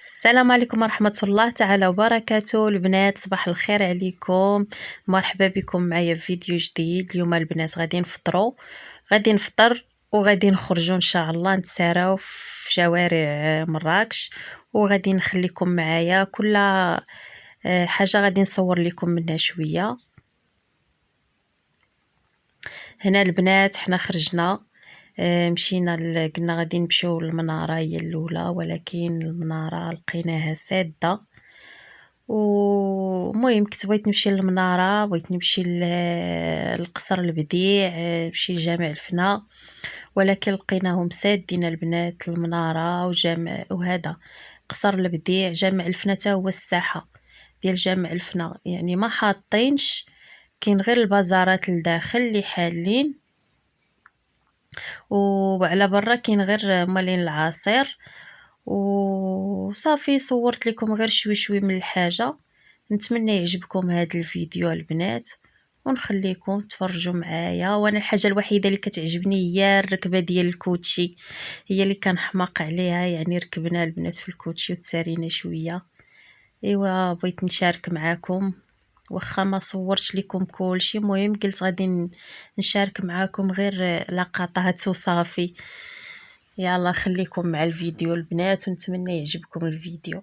السلام عليكم ورحمة الله تعالى وبركاته. البنات صباح الخير عليكم، مرحبا بكم معايا في فيديو جديد. اليوم البنات غادي نفطروا، غادي نفطر وغادي نخرجوا ان شاء الله نتساراو في شوارع مراكش، وغادي نخليكم معايا كل حاجة غادي نصور لكم منها شوية. هنا البنات حنا خرجنا، مشينا قلنا غادي نمشيو للمناره هي الاولى، ولكن المناره لقيناها ساده. ومهم كنت بغيت نمشي للمناره، بغيت نمشي لقصر البديع، نمشي لجامع الفنا، ولكن لقيناهم سادين البنات. المناره وجامع وهذا قصر البديع، جامع الفنا تا هو الساحه ديال جامع الفنا يعني ما حاطينش، كاين غير البازارات لداخل اللي حالين، وعلى برا كاين غير مالين العصير وصافي. صورت لكم غير شوي من الحاجه. نتمنى يعجبكم هذا الفيديو البنات، ونخليكم تفرجوا معايا. وانا الحاجه الوحيده اللي كتعجبني هي الركبه ديال الكوتشي، هي اللي كنحماق عليها. يعني ركبنا البنات في الكوتشي وتسارينا شويه. ايوا بغيت نشارك معاكم، واخا ما صورتش لكم كلشي، المهم قلت غادي نشارك معاكم غير لقطات وصافي. يلا خليكم مع الفيديو البنات، ونتمنى يعجبكم الفيديو.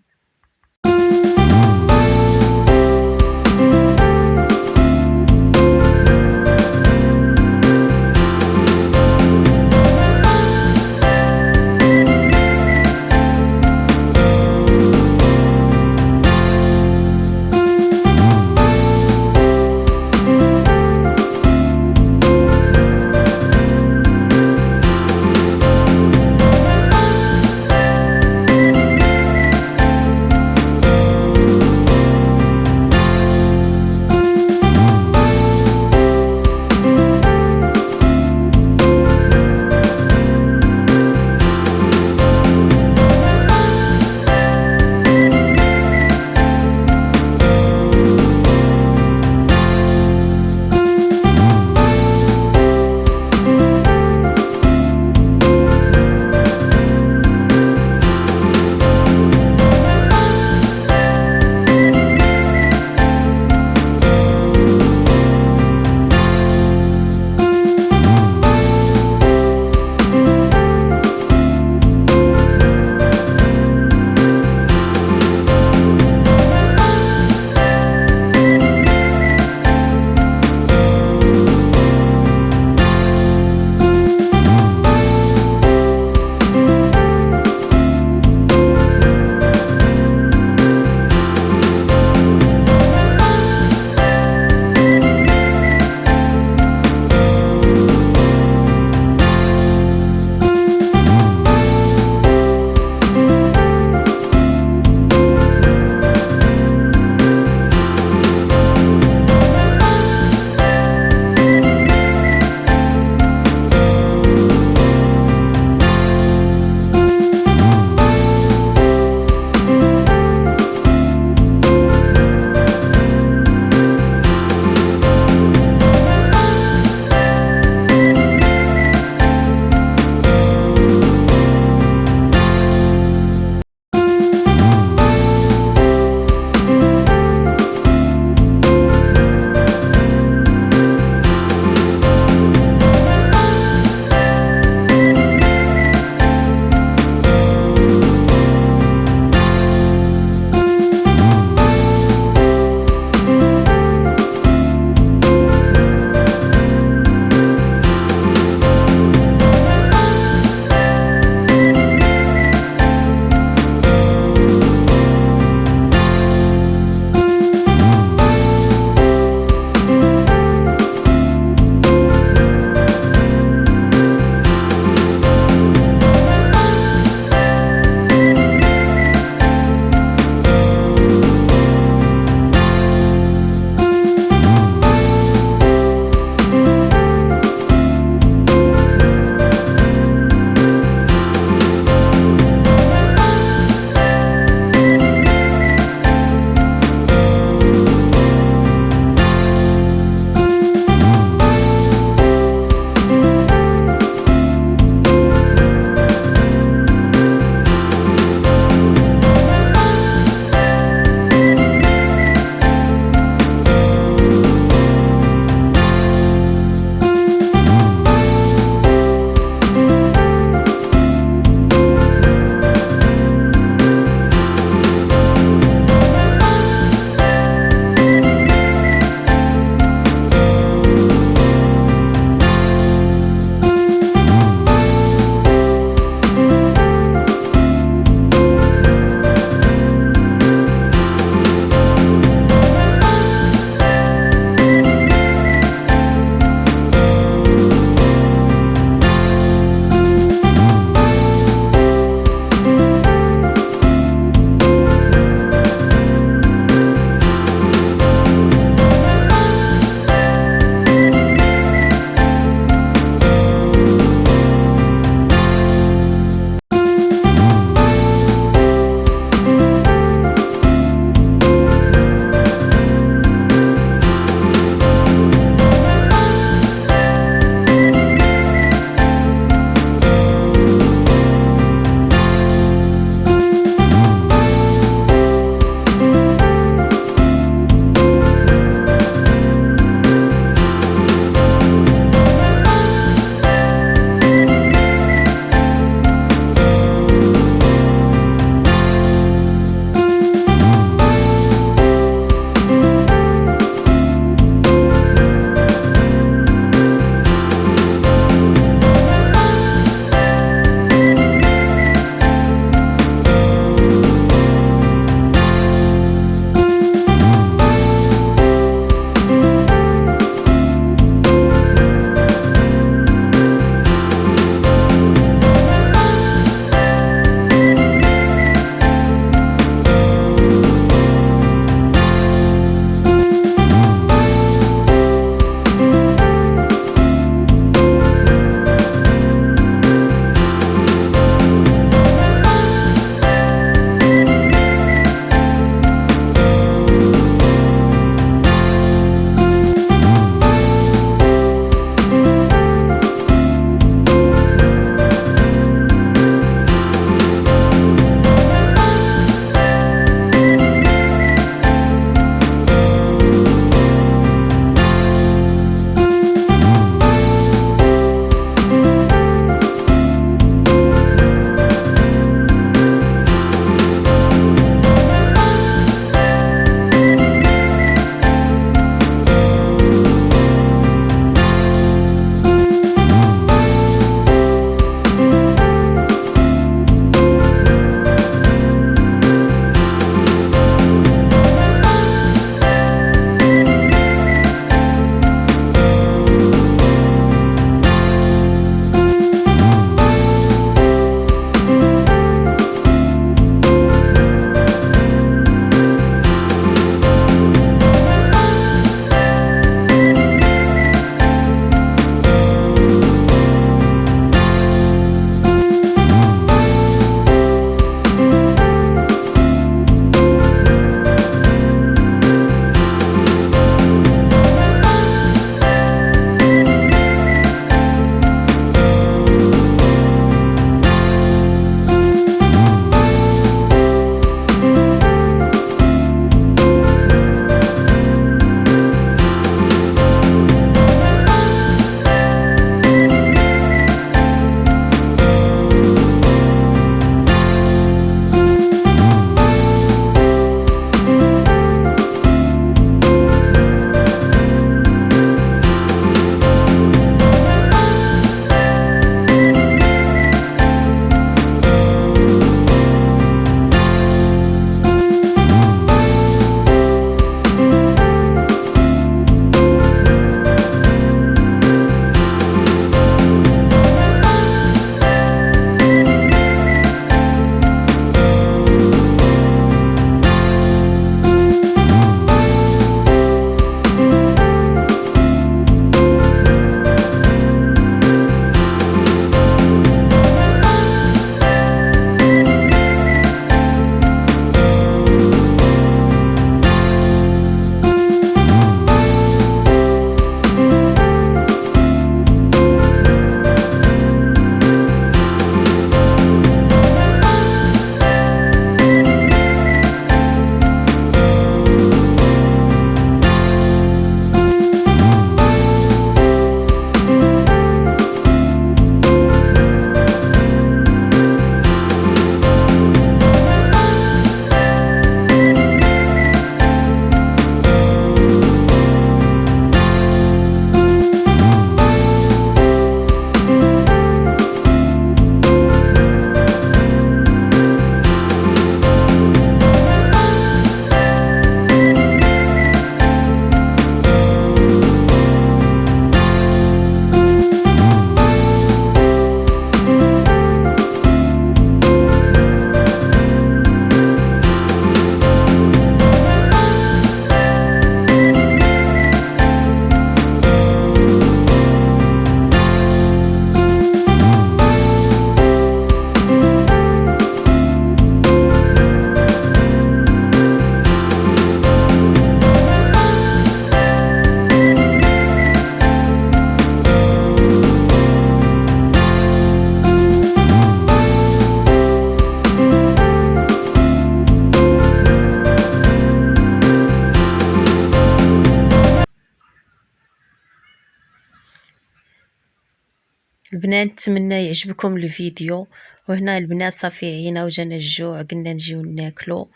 البنات نتمنى يعجبكم الفيديو. وهنا البنات صافي عينا وجانا الجوع، قلنا نجيو ناكلو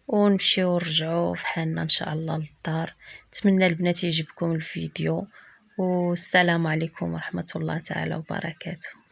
ونمشيو ونرجعو فحالنا ان شاء الله للدار. نتمنى البنات يعجبكم الفيديو، والسلام عليكم ورحمة الله تعالى وبركاته.